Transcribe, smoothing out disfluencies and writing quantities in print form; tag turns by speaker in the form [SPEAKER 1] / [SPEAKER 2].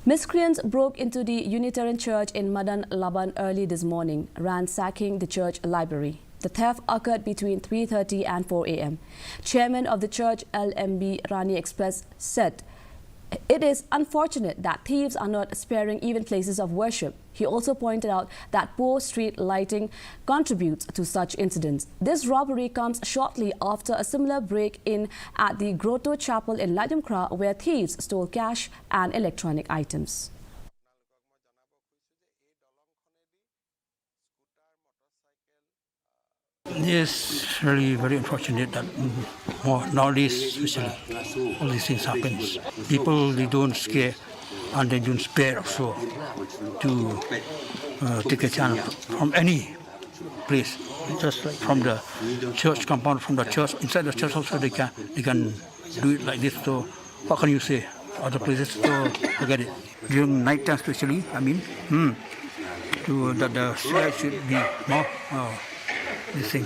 [SPEAKER 1] Miscreants broke into the Unitarian church in Madan, Laban early this morning, ransacking the church library. The theft occurred between 3:30 and 4 a.m. Chairman of the church, LMB Rani Express, said, "It is unfortunate that thieves are not sparing even places of worship." He also pointed out that poor street lighting contributes to such incidents. This robbery comes shortly after a similar break-in at the Grotto Chapel in Ladimkra, where thieves stole cash and electronic items.
[SPEAKER 2] Yes, really very unfortunate that nowadays, especially, all these things happens. People, they don't scare and they don't spare also to take a chance from any place. Just like from the church compound, from the church, inside the church also they can do it like this. So what can you say? Other places, so forget it. During night time especially, that the CI should be more this thing.